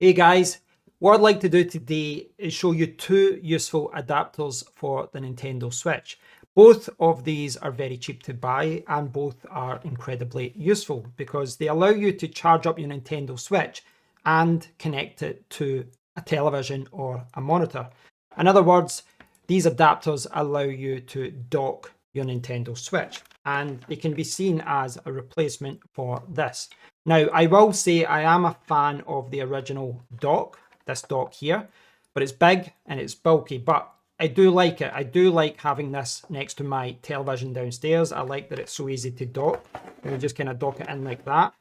Hey guys, what I'd like to do today is show you two useful adapters for the Nintendo Switch. Both of these are very cheap to buy and both are incredibly useful because they allow you to charge up your Nintendo Switch and connect it to a television or a monitor. In other words, these adapters allow you to dock your Nintendo Switch and they can be seen as a replacement for this. Now, I will say I am a fan of the original dock, this dock here, but it's big and it's bulky, but I do like it. I do like having this next to my television downstairs. I like that it's so easy to dock. You just kind of dock it in like that.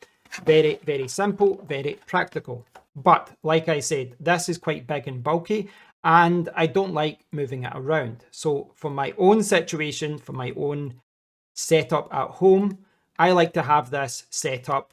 Very, very simple, very practical. But like I said, this is quite big and bulky and I don't like moving it around. So for my own situation, for my own setup at home, I like to have this set up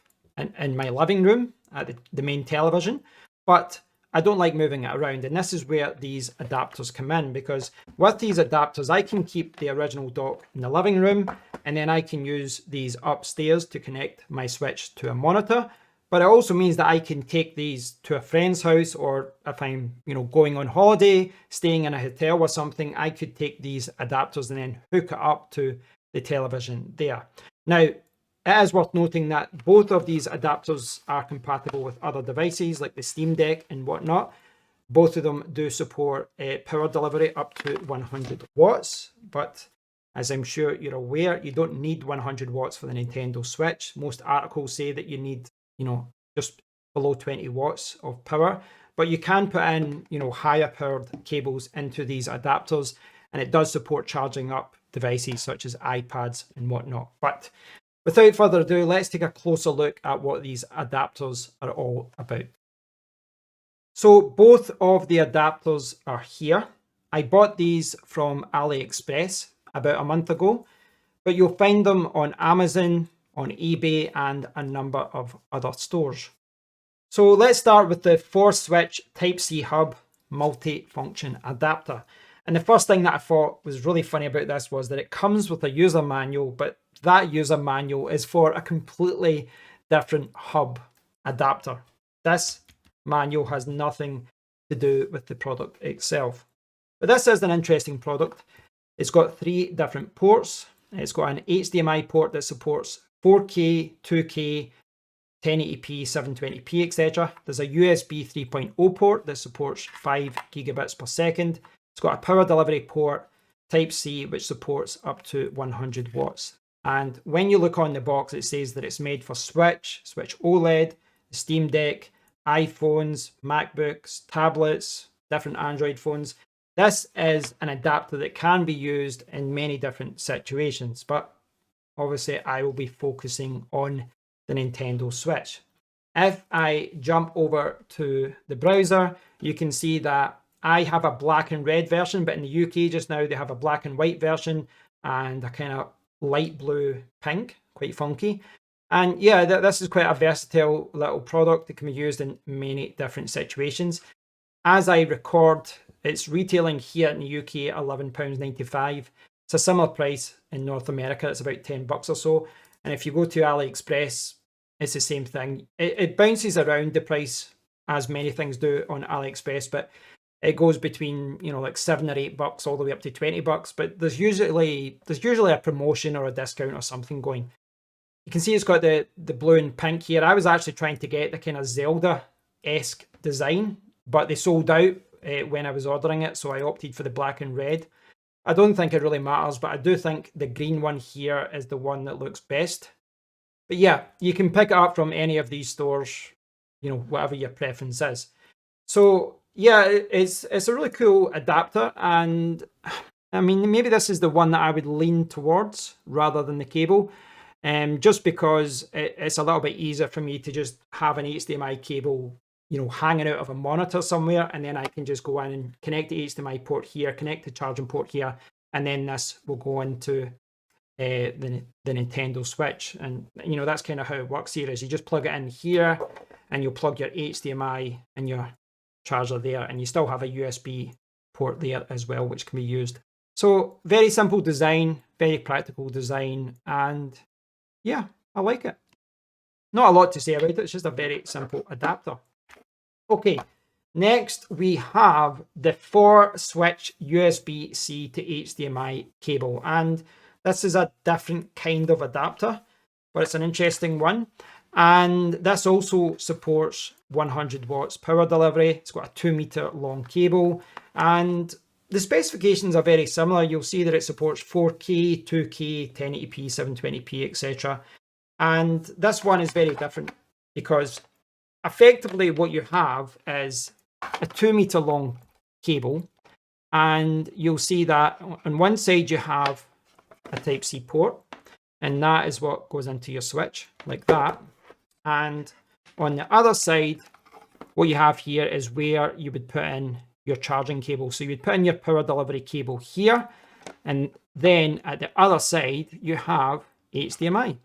in my living room at the main television, but I don't like moving it around. And this is where these adapters come in, because with these adapters, I can keep the original dock in the living room, and then I can use these upstairs to connect my Switch to a monitor. But it also means that I can take these to a friend's house, or if I'm, going on holiday, staying in a hotel or something, I could take these adapters and then hook it up to the television there. Now, it is worth noting that both of these adapters are compatible with other devices like the Steamdeck and whatnot. Both of them do support power delivery up to 100 watts, but as I'm sure you're aware, you don't need 100 watts for the Nintendo Switch. Most articles say that you need, just below 20 watts of power, but you can put in, higher powered cables into these adapters, and it does support charging up devices such as iPads and whatnot. But without further ado, let's take a closer look at what these adapters are all about. So both of the adapters are here. I bought these from AliExpress about a month ago, but you'll find them on Amazon, on eBay, and a number of other stores. So let's start with the 4-switch Type-C hub multi-function adapter. And the first thing that I thought was really funny about this was that it comes with a user manual, but that user manual is for a completely different hub adapter. This manual has nothing to do with the product itself. But this is an interesting product. It's got 3 different ports. It's got an HDMI port that supports 4K, 2K, 1080p, 720p, etc. There's a USB 3.0 port that supports 5 gigabits per second. It's got a power delivery port, Type-C, which supports up to 100 watts. And when you look on the box, it says that it's made for Switch, Switch OLED, Steamdeck, iPhones, MacBooks, tablets, different Android phones. This is an adapter that can be used in many different situations, but obviously I will be focusing on the Nintendo Switch. If I jump over to the browser, you can see that I have a black and red version, but in the UK just now they have a black and white version and a kind of light blue pink, quite funky. And yeah, this is quite a versatile little product that can be used in many different situations. As I record, it's retailing here in the UK £11.95. It's a similar price in North America. It's about $10 or so. And if you go to AliExpress, it's the same thing. It bounces around the price as many things do on AliExpress, but it goes between, like $7 or $8 all the way up to $20. But there's usually a promotion or a discount or something going. You can see it's got the blue and pink here. I was actually trying to get the kind of Zelda-esque design, but they sold out when I was ordering it, so I opted for the black and red. I don't think it really matters, but I do think the green one here is the one that looks best. But yeah, you can pick it up from any of these stores, whatever your preference is. So yeah, it's a really cool adapter, and I mean, maybe this is the one that I would lean towards rather than the cable, just because it's a little bit easier for me to just have an HDMI cable, hanging out of a monitor somewhere, and then I can just go in and connect the HDMI port here, connect the charging port here, and then this will go into the Nintendo Switch. And that's kind of how it works here, is you just plug it in here and you'll plug your HDMI and your charger there, and you still have a USB port there as well, which can be used. So very simple design, very practical design, and yeah, I like it. Not a lot to say about it, it's just a very simple adapter. Okay, next we have the 4-switch USB-C to HDMI cable, and this is a different kind of adapter, but it's an interesting one. And this also supports 100 watts power delivery. It's got a 2-meter long cable, and the specifications are very similar. You'll see that it supports 4K, 2K, 1080p, 720p, etc. And this one is very different because effectively what you have is a 2-meter long cable, and you'll see that on one side you have a Type-C port, and that is what goes into your switch like that. And on the other side, what you have here is where you would put in your charging cable. So you would put in your power delivery cable here, and then at the other side you have HDMI.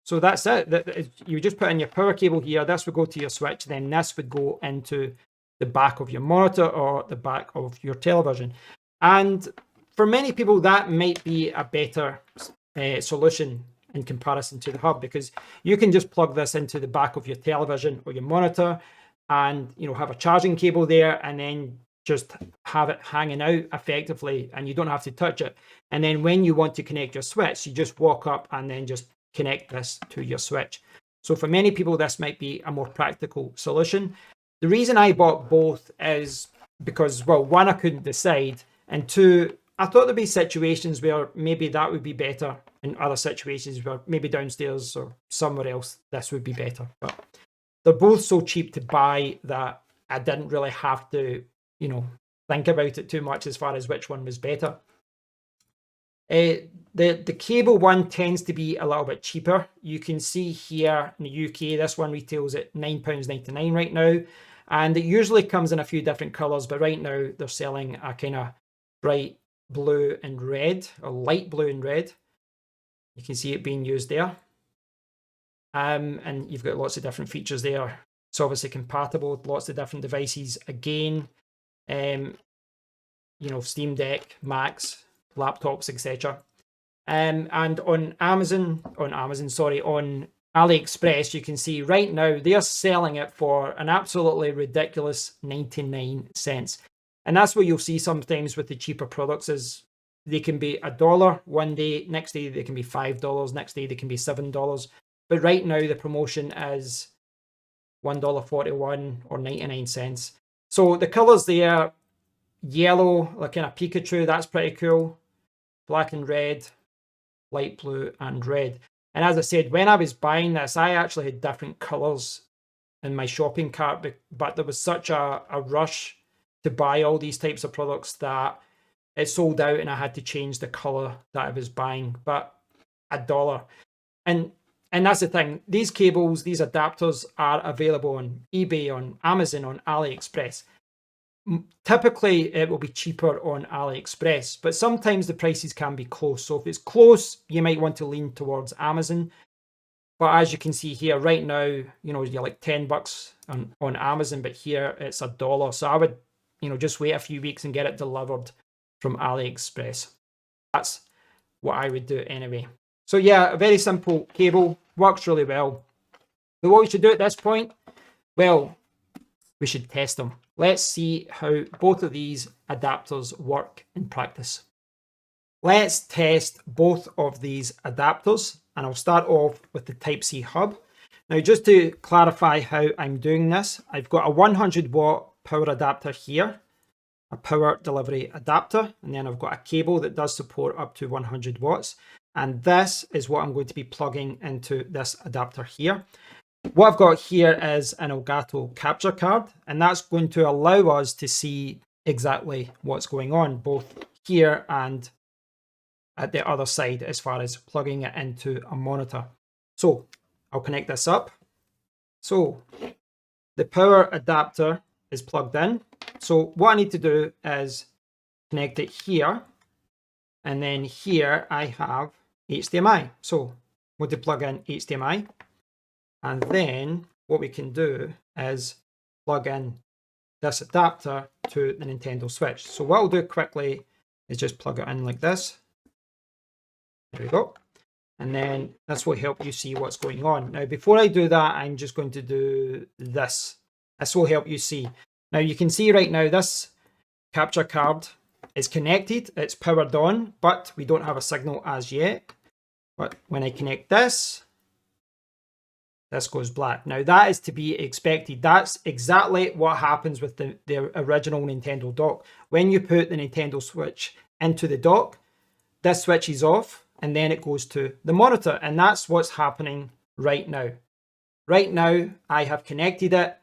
So that's it. You just put in your power cable here, this would go to your switch, then this would go into the back of your monitor or the back of your television. And for many people, that might be a better solution in comparison to the hub, because you can just plug this into the back of your television or your monitor and have a charging cable there, and then just have it hanging out effectively, and you don't have to touch it. And then when you want to connect your switch, you just walk up and then just connect this to your switch. So for many people, this might be a more practical solution. The reason I bought both is because, well, one, I couldn't decide, and two, I thought there'd be situations where maybe that would be better, and other situations where maybe downstairs or somewhere else this would be better. But they're both so cheap to buy that I didn't really have to, think about it too much as far as which one was better. The cable one tends to be a little bit cheaper. You can see here in the UK, this one retails at £9.99 right now. And it usually comes in a few different colours, but right now they're selling a kind of bright blue and red, or light blue and red. You can see it being used there. And you've got lots of different features there. It's obviously compatible with lots of different devices. Again, Steamdeck, Macs, laptops, etc. And on AliExpress, you can see right now they're selling it for an absolutely ridiculous 99 cents. And that's what you'll see sometimes with the cheaper products, is they can be $1 one day, next day they can be $5, next day they can be $7. But right now the promotion is $1.41 or 99 cents. So the colors there, yellow, like kind of Pikachu, that's pretty cool. Black and red, light blue and red. And as I said, when I was buying this, I actually had different colors in my shopping cart, but there was such a rush to buy all these types of products that it sold out and I had to change the color that I was buying. But $1. And that's the thing, these cables, these adapters are available on eBay, on Amazon, on AliExpress. Typically it will be cheaper on AliExpress, but sometimes the prices can be close. So if it's close, you might want to lean towards Amazon. But as you can see here right now, you're like $10 on Amazon, but here it's $1. So I would, just wait a few weeks and get it delivered from AliExpress. That's what I would do anyway. So yeah, a very simple cable, works really well. But what we should do at this point, well, we should test them. Let's see how both of these adapters work in practice. Let's test both of these adapters, and I'll start off with the Type-C hub. Now, just to clarify how I'm doing this, I've got a 100 watt power adapter here, a power delivery adapter, and then I've got a cable that does support up to 100 watts. And this is what I'm going to be plugging into this adapter here. What I've got here is an Elgato capture card, and that's going to allow us to see exactly what's going on, both here and at the other side as far as plugging it into a monitor. So I'll connect this up. So the power adapter is plugged in. So what I need to do is connect it here, and then here I have HDMI. So I'm going to plug in HDMI. And then what we can do is plug in this adapter to the Nintendo Switch. So what I'll do quickly is just plug it in like this. There we go. And then this will help you see what's going on. Now, before I do that, I'm just going to do this. This will help you see. Now you can see right now this capture card is connected, it's powered on, but we don't have a signal as yet. But when I connect this goes black. Now that is to be expected. That's exactly what happens with the original Nintendo dock. When you put the Nintendo Switch into the dock, this switches off and then it goes to the monitor, and that's what's happening right now. Right now I have connected it.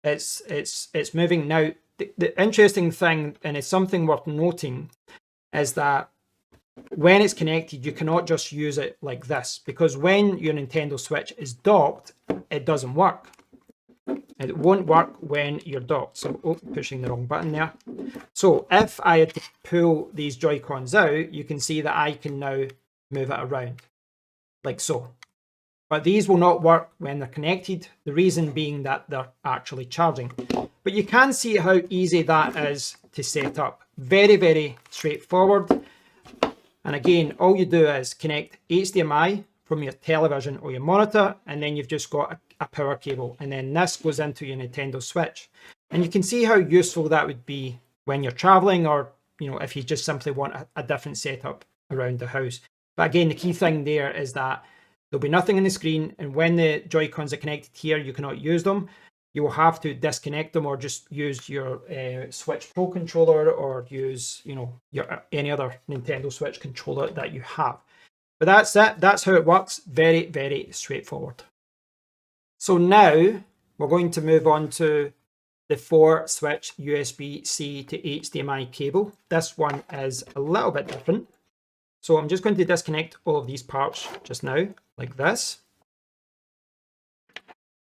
It's moving. Now the interesting thing, and it's something worth noting, is that when it's connected, you cannot just use it like this, because when your Nintendo Switch is docked, it doesn't work. It won't work when you're docked. So, pushing the wrong button there. So if I had to pull these Joy-Cons out, you can see that I can now move it around, like so. But these will not work when they're connected, the reason being that they're actually charging. But you can see how easy that is to set up. Very, very straightforward. And again, all you do is connect HDMI from your television or your monitor, and then you've just got a power cable, and then this goes into your Nintendo Switch. And you can see how useful that would be when you're traveling, or if you just simply want a different setup around the house. But again, the key thing there is that there'll be nothing on the screen, and when the Joy-Cons are connected here, you cannot use them. You will have to disconnect them, or just use your Switch Pro controller, or use your any other Nintendo Switch controller that you have. But that's it. That's how it works. Very, very straightforward. So now we're going to move on to the 4-switch USB-C to HDMI cable. This one is a little bit different. So I'm just going to disconnect all of these parts just now, like this.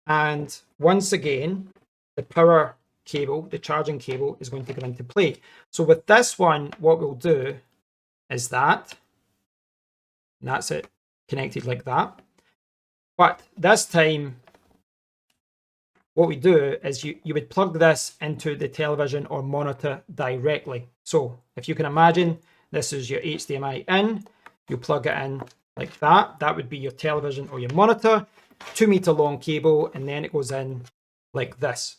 And once again, the power cable, the charging cable, is going to come into play. So with this one, what we'll do is that, and that's it, connected like that. But this time, what we do is you would plug this into the television or monitor directly. So if you can imagine, this is your HDMI in, you plug it in like that. That would be your television or your monitor. 2-meter long cable, and then it goes in like this.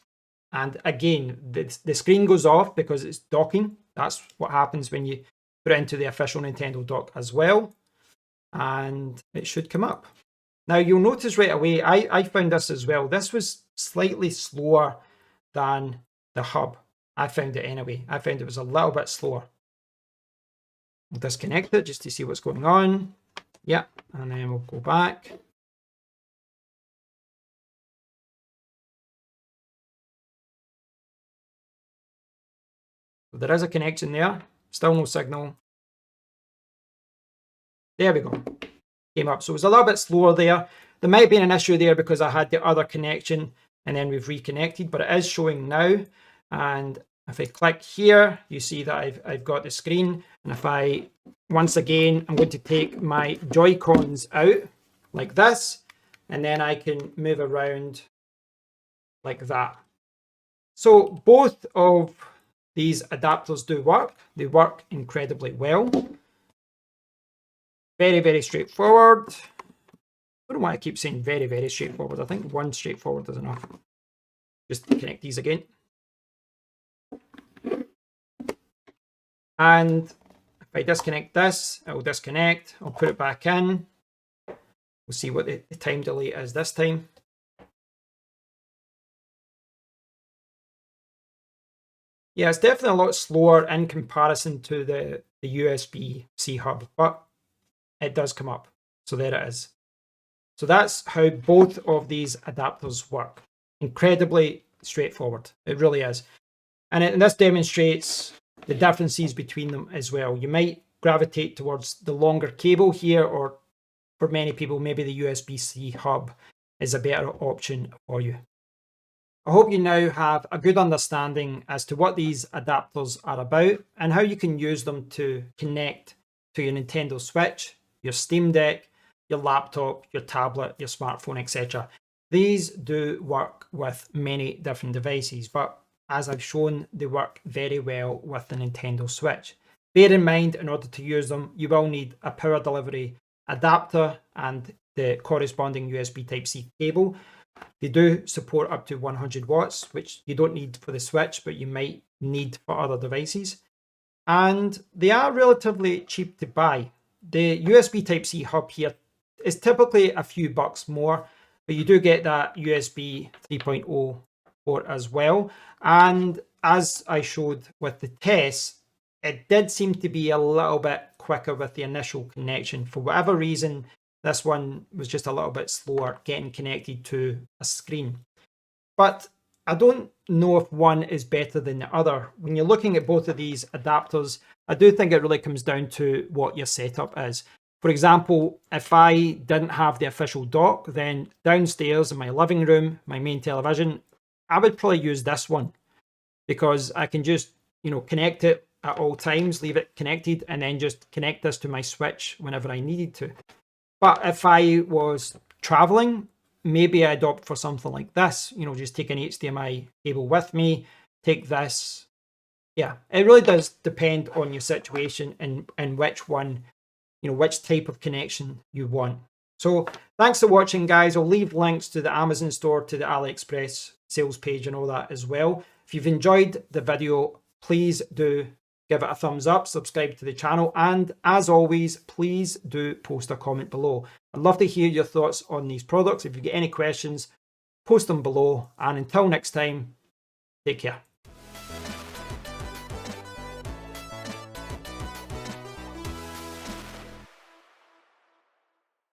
And again, the screen goes off because it's docking. That's what happens when you put it into the official Nintendo dock as well. And it should come up. Now you'll notice right away, I found this as well. This was slightly slower than the hub. I found it anyway. I found it was a little bit slower. We'll disconnect it just to see what's going on. Yeah, and then we'll go back. There is a connection there, still no signal. There we go, came up. So it was a little bit slower there. There might have been an issue there because I had the other connection and then we've reconnected, but it is showing now. And if I click here, you see that I've got the screen. And if I, once again, I'm going to take my Joy-Cons out like this, and then I can move around like that. So both of these adapters do work. They work incredibly well. Very, very straightforward. I don't know why I keep saying very, very straightforward. I think one straightforward is enough. Just connect these again. And if I disconnect this, it will disconnect. I'll put it back in. We'll see what the time delay is this time. Yeah, it's definitely a lot slower in comparison to the USB-C hub, but it does come up. So there it is. So that's how both of these adapters work. Incredibly straightforward. It really is. And this demonstrates the differences between them as well. You might gravitate towards the longer cable here, or for many people, maybe the USB-C hub is a better option for you. I hope you now have a good understanding as to what these adapters are about and how you can use them to connect to your Nintendo Switch, your Steamdeck, your laptop, your tablet, your smartphone, etc. These do work with many different devices, but as I've shown, they work very well with the Nintendo Switch. Bear in mind, in order to use them, you will need a power delivery adapter and the corresponding USB Type-C cable. They do support up to 100 watts, which you don't need for the Switch, but you might need for other devices. And they are relatively cheap to buy. The USB Type-C hub here is typically a few bucks more, but you do get that USB 3.0 port as well. And as I showed with the tests, it did seem to be a little bit quicker with the initial connection. For whatever reason, this one was just a little bit slower getting connected to a screen. But I don't know if one is better than the other. When you're looking at both of these adapters, I do think it really comes down to what your setup is. For example, if I didn't have the official dock, then downstairs in my living room, my main television, I would probably use this one because I can just, connect it at all times, leave it connected, and then just connect this to my Switch whenever I needed to. But if I was traveling, maybe I'd opt for something like this, just take an HDMI cable with me, take this. Yeah, it really does depend on your situation and which one, which type of connection you want. So thanks for watching, guys. I'll leave links to the Amazon store, to the AliExpress sales page and all that as well. If you've enjoyed the video, please do give it a thumbs up, subscribe to the channel, and as always, please do post a comment below. I'd love to hear your thoughts on these products. If you get any questions, post them below, and until next time, take care.